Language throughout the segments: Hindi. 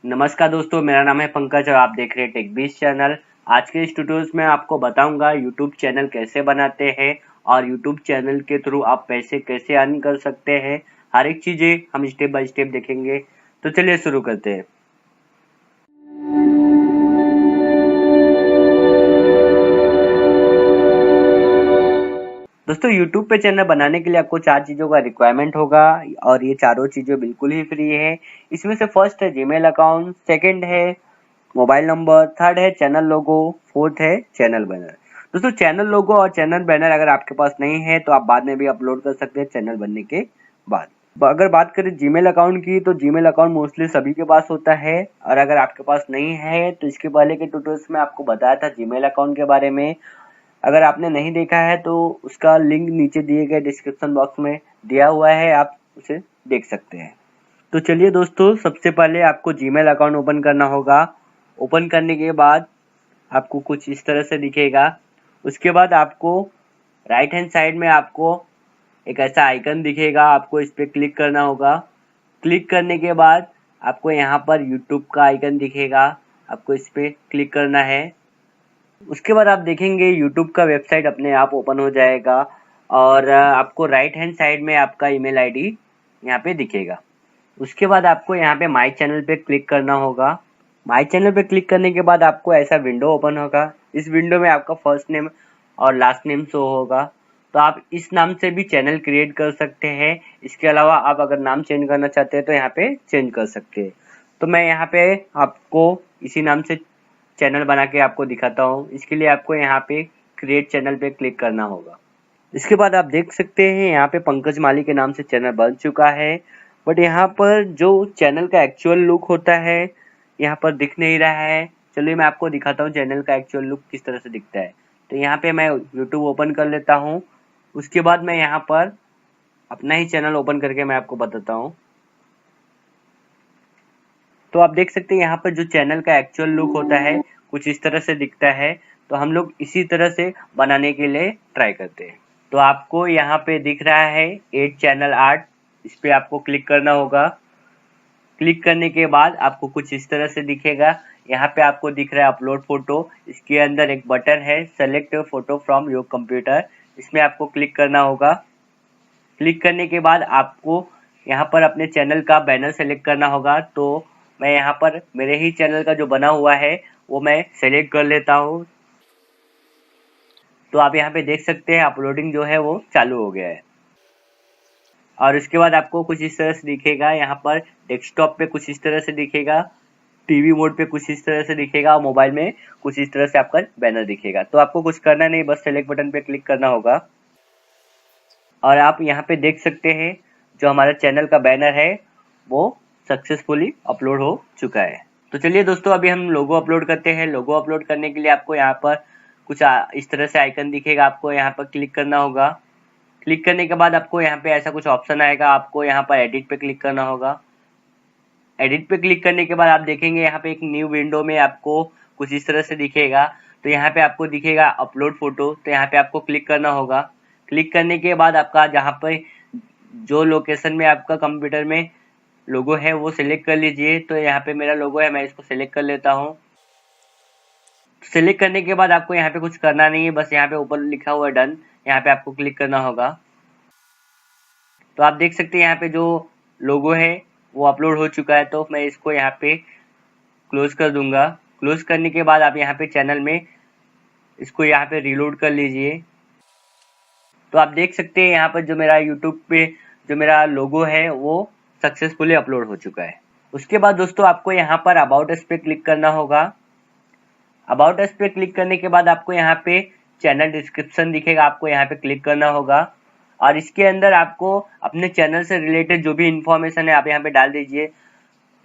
नमस्कार दोस्तों, मेरा नाम है पंकज और आप देख रहे हैं टेक 20 चैनल। आज के इस ट्यूटोरियल में आपको बताऊंगा यूट्यूब चैनल कैसे बनाते हैं और यूट्यूब चैनल के थ्रू आप पैसे कैसे अर्न कर सकते हैं। हर एक चीजें हम स्टेप बाय स्टेप देखेंगे। तो चलिए शुरू करते हैं। दोस्तों, यूट्यूब पे चैनल बनाने के लिए आपको 4 चीज़ों का रिक्वायरमेंट होगा और ये चारों चीज़ें बिल्कुल ही फ्री है। इसमें से फर्स्ट है जीमेल अकाउंट, सेकंड है मोबाइल नंबर, थर्ड है चैनल लोगो, फोर्थ है चैनल बैनर। दोस्तों, चैनल लोगो और चैनल बैनर अगर आपके पास नहीं है तो आप बाद में भी अपलोड कर सकते हैं चैनल बनने के बाद। अगर बात करें जीमेल अकाउंट की, तो जीमेल अकाउंट मोस्टली सभी के पास होता है और अगर आपके पास नहीं है तो इसके पहले के ट्यूटोरियल्स में आपको बताया था जीमेल अकाउंट के बारे में। अगर आपने नहीं देखा है तो उसका लिंक नीचे दिए गए डिस्क्रिप्शन बॉक्स में दिया हुआ है, आप उसे देख सकते हैं। तो चलिए दोस्तों, सबसे पहले आपको जीमेल अकाउंट ओपन करना होगा। ओपन करने के बाद आपको कुछ इस तरह से दिखेगा। उसके बाद आपको राइट हैंड साइड में आपको एक ऐसा आइकन दिखेगा, आपको इस पर क्लिक करना होगा। क्लिक करने के बाद आपको यहाँ पर यूट्यूब का आइकन दिखेगा, आपको इस पर क्लिक करना है। उसके बाद आप देखेंगे यूट्यूब का वेबसाइट अपने आप ओपन हो जाएगा और आपको राइट हैंड साइड में आपका ईमेल आईडी यहाँ पे दिखेगा। उसके बाद आपको यहाँ पे माई चैनल पे क्लिक करना होगा। माई चैनल पे क्लिक करने के बाद आपको ऐसा विंडो ओपन होगा। इस विंडो में आपका फर्स्ट नेम और लास्ट नेम शो होगा। तो आप इस नाम से भी चैनल क्रिएट कर सकते हैं। इसके अलावा आप अगर नाम चेंज करना चाहते हैं तो यहाँ पे चेंज कर सकते हैं। तो मैं यहाँ पे आपको इसी नाम से चैनल बना के आपको दिखाता हूँ। इसके लिए आपको यहाँ पे क्रिएट चैनल पे क्लिक करना होगा। इसके बाद आप देख सकते हैं यहाँ पे पंकज माली के नाम से चैनल बन चुका है, बट यहाँ पर जो चैनल का एक्चुअल लुक होता है यहाँ पर दिख नहीं रहा है। चलिए मैं आपको दिखाता हूँ चैनल का एक्चुअल लुक किस तरह से दिखता है। तो यहाँ पे मैं यूट्यूब ओपन कर लेता हूँ। उसके बाद मैं यहाँ पर अपना ही चैनल ओपन करके मैं आपको बताता हूँ। तो आप देख सकते हैं यहाँ पर जो चैनल का एक्चुअल लुक होता है कुछ इस तरह से दिखता है। तो हम लोग इसी तरह से बनाने के लिए ट्राई करते हैं। तो आपको यहाँ पे दिख रहा है 8 चैनल आर्ट, इस पे आपको क्लिक करना होगा। क्लिक करने के बाद आपको कुछ इस तरह से दिखेगा। यहाँ पे आपको दिख रहा है अपलोड फोटो। इसके अंदर एक बटन है select photo from your computer, इसमें आपको क्लिक करना होगा। क्लिक करने के बाद आपको यहाँ पर अपने चैनल का बैनर सेलेक्ट करना होगा। तो मैं यहाँ पर मेरे ही चैनल का जो बना हुआ है वो मैं सेलेक्ट कर लेता हूँ। तो आप यहाँ पे देख सकते हैं अपलोडिंग जो है वो चालू हो गया है। और उसके बाद आपको कुछ इस तरह से दिखेगा। यहाँ पर डेस्कटॉप पे कुछ इस तरह से दिखेगा, टीवी मोड पे कुछ इस तरह से दिखेगा और मोबाइल में कुछ इस तरह से आपका बैनर दिखेगा। तो आपको कुछ करना नहीं, बस सेलेक्ट बटन पे क्लिक करना होगा। और आप यहाँ पे देख सकते हैं जो हमारा चैनल का बैनर है वो सक्सेसफुली अपलोड हो चुका है। तो चलिए दोस्तों, अभी हम लोगो अपलोड करते हैं। लोगो अपलोड करने के लिए आपको यहाँ पर कुछ इस तरह से आइकन दिखेगा, आपको यहाँ पर क्लिक करना होगा। क्लिक करने के बाद आपको यहाँ पे ऐसा कुछ ऑप्शन आएगा, आपको यहाँ पर एडिट पे क्लिक करना होगा। एडिट पे क्लिक करने के बाद आप देखेंगे यहाँ पे एक न्यू विंडो में आपको कुछ इस तरह से दिखेगा। तो यहाँ पे आपको दिखेगा अपलोड फोटो, तो यहाँ पे आपको क्लिक करना होगा। क्लिक करने के बाद आपका जहाँ पे जो लोकेशन में आपका कंप्यूटर में लोगो है वो सिलेक्ट कर लीजिए। तो यहाँ पे मेरा लोगो है, मैं इसको सिलेक्ट कर लेता हूँ। सिलेक्ट करने के बाद आपको यहाँ पे कुछ करना नहीं है, बस यहाँ पे ऊपर लिखा हुआ डन, यहाँ पे आपको क्लिक करना होगा। तो आप देख सकते हैं यहाँ पे जो लोगो है वो अपलोड हो चुका है। तो मैं इसको यहाँ पे क्लोज कर दूंगा। क्लोज करने के बाद आप यहाँ पे चैनल में इसको यहाँ पे रीलोड कर लीजिए। तो आप देख सकते हैं यहाँ पर जो मेरा यूट्यूब पे जो मेरा लोगो है वो सक्सेसफुली अपलोड हो चुका है। उसके बाद दोस्तों आपको यहाँ पर अबाउट अस पे क्लिक करना होगा। अबाउट अस पे क्लिक करने के बाद आपको यहाँ पे चैनल डिस्क्रिप्शन दिखेगा, आपको यहाँ पे क्लिक करना होगा। और इसके अंदर आपको अपने चैनल से रिलेटेड जो भी इंफॉर्मेशन है आप यहाँ पे डाल दीजिए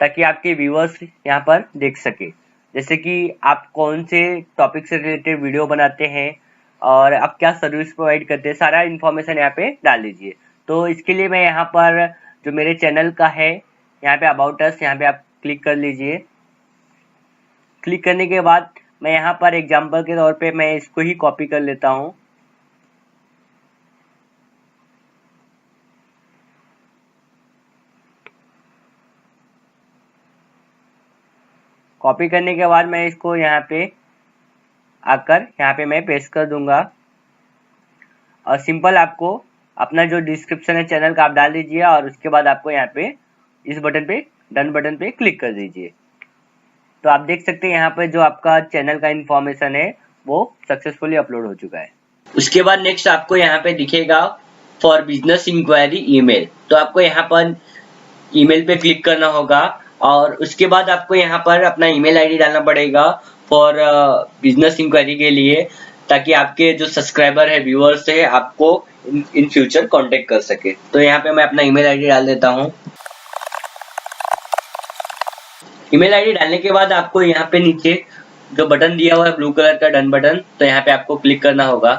ताकि आपके व्यूअर्स यहाँ पर देख सके। जैसे कि आप कौन से टॉपिक से रिलेटेड वीडियो बनाते हैं और आप क्या सर्विस प्रोवाइड करते हैं, सारा इन्फॉर्मेशन यहाँ पे डाल दीजिए। तो इसके लिए मैं यहाँ पर जो मेरे चैनल का है यहाँ पे अबाउट अस, यहाँ पे आप क्लिक कर लीजिए। क्लिक करने के बाद मैं यहाँ पर एग्जाम्पल के तौर पे मैं इसको ही कॉपी कर लेता हूँ। कॉपी करने के बाद मैं इसको यहाँ पे आकर यहाँ पे मैं पेस्ट कर दूंगा और सिंपल आपको अपना जो डिस्क्रिप्शन है चैनल का आप डाल दीजिए और उसके बाद आपको यहाँ पे इस बटन पे डन बटन पे क्लिक कर दीजिए। तो आप देख सकते हैं यहाँ पे जो आपका चैनल का इंफॉर्मेशन है वो सक्सेसफुली अपलोड हो चुका है। उसके बाद नेक्स्ट आपको यहाँ पे दिखेगा फॉर बिजनेस इंक्वायरी ईमेल। तो आपको यहाँ पर ईमेल पे क्लिक करना होगा और उसके बाद आपको यहाँ पर अपना ईमेल आईडी डालना पड़ेगा फॉर बिजनेस इंक्वायरी के लिए, ताकि आपके जो सब्सक्राइबर है व्यूअर्स है आपको इन फ्यूचर कांटेक्ट कर सके। तो यहाँ पे मैं अपना ईमेल आईडी डाल देता हूँ। ईमेल आईडी डालने के बाद आपको यहाँ पे नीचे जो बटन दिया हुआ है ब्लू कलर का डन बटन, तो यहाँ पे आपको क्लिक करना होगा।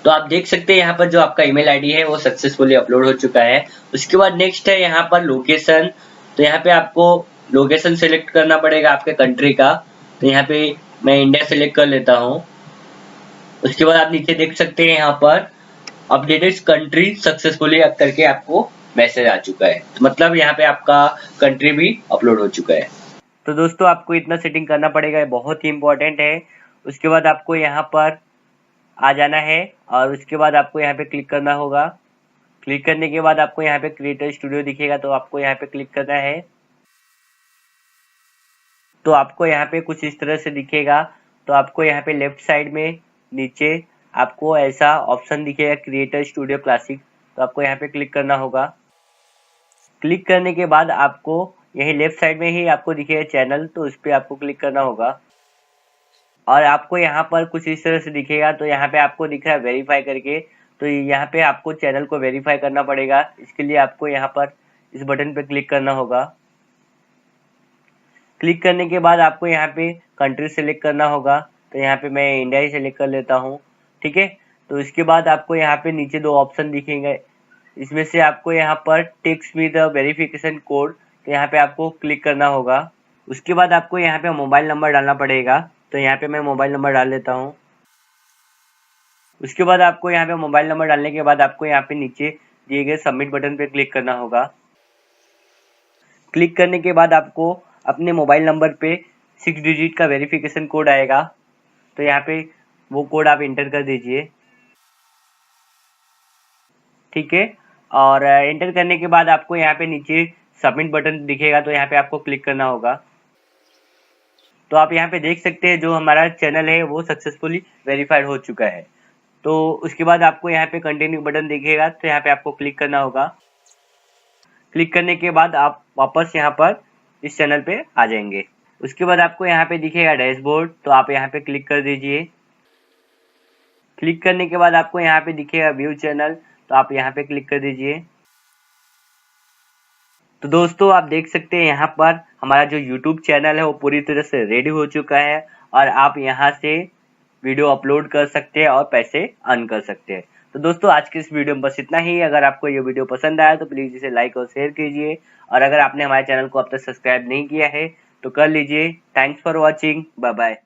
तो आप देख सकते हैं यहाँ पर जो आपका ईमेल आईडी है वो सक्सेसफुली अपलोड हो चुका है। उसके बाद नेक्स्ट है यहाँ पर लोकेशन। तो यहाँ पे आपको लोकेशन सेलेक्ट करना पड़ेगा आपके कंट्री का। तो यहाँ पे मैं इंडिया सेलेक्ट कर लेता हूँ। उसके बाद आप नीचे देख सकते हैं यहाँ पर अपडेटेड कंट्री सक्सेसफुली करके आपको मैसेज आ चुका है। तो मतलब यहाँ पे आपका कंट्री भी अपलोड हो चुका है। तो दोस्तों आपको इतना सेटिंग करना पड़ेगा, ये बहुत ही इंपॉर्टेंट है। उसके बाद आपको यहाँ पर आ जाना है और उसके बाद आपको यहाँ पे क्लिक करना होगा। क्लिक करने के बाद आपको यहाँ पे क्रिएटर स्टूडियो दिखेगा, तो आपको यहाँ पे क्लिक करना है। तो आपको यहाँ पे कुछ इस तरह से दिखेगा। तो आपको यहाँ पे लेफ्ट साइड में नीचे आपको ऐसा ऑप्शन दिखेगा क्रिएटर स्टूडियो क्लासिक। तो आपको यहाँ पे क्लिक करना होगा। क्लिक करने के बाद आपको यही लेफ्ट साइड में ही आपको दिखेगा चैनल, तो उस पर आपको क्लिक करना होगा और आपको यहाँ पर कुछ इस तरह से दिखेगा। तो यहाँ पे आपको दिख रहा है वेरीफाई करके। तो यहाँ पे आपको चैनल को वेरीफाई करना पड़ेगा। इसके लिए आपको यहाँ पर इस बटन पे क्लिक करना होगा। क्लिक करने के बाद आपको यहाँ पे कंट्री सेलेक्ट करना होगा। तो यहाँ पे मैं इंडिया ही सेलेक्ट कर लेता हूँ, ठीक है। तो इसके बाद आपको यहाँ पे नीचे दो ऑप्शन दिखेंगे, इसमें से आपको यहाँ पर text me the verification code, तो यहाँ पे आपको क्लिक करना होगा। उसके बाद आपको यहाँ पे मोबाइल नंबर डालना पड़ेगा। तो यहाँ पे मैं मोबाइल नंबर डाल देता हूँ। उसके बाद आपको यहाँ पे मोबाइल नंबर डालने के बाद आपको यहाँ पे नीचे दिए गए सबमिट बटन पे क्लिक करना होगा। क्लिक करने के बाद आपको अपने मोबाइल नंबर पे 6 डिजिट का वेरिफिकेशन कोड आएगा। तो यहाँ पे वो कोड आप इंटर कर दीजिए, ठीक है। और एंटर करने के बाद आपको यहाँ पे नीचे सबमिट बटन दिखेगा, तो यहाँ पे आपको क्लिक करना होगा। तो आप यहाँ पे देख सकते हैं जो हमारा चैनल है वो सक्सेसफुली वेरीफाइड हो चुका है। तो उसके बाद आपको यहाँ पे कंटिन्यू बटन दिखेगा, तो यहाँ पे आपको क्लिक करना होगा। क्लिक करने के बाद आप वापस यहाँ पर इस चैनल पे आ जाएंगे। उसके बाद आपको यहाँ पे दिखेगा डैशबोर्ड, तो आप यहाँ पे क्लिक कर दीजिए। क्लिक करने के बाद आपको यहाँ पे दिखेगा व्यू चैनल, तो आप यहाँ पे क्लिक कर दीजिए। तो दोस्तों आप देख सकते हैं यहाँ पर हमारा जो YouTube चैनल है वो पूरी तरह से रेडी हो चुका है और आप यहाँ से वीडियो अपलोड कर सकते हैं और पैसे अर्न कर सकते हैं। तो दोस्तों आज के इस वीडियो में बस इतना ही। अगर आपको ये वीडियो पसंद आया तो प्लीज़ इसे लाइक और शेयर कीजिए और अगर आपने हमारे चैनल को अब तक सब्सक्राइब नहीं किया है तो कर लीजिए। Thanks for watching, bye bye.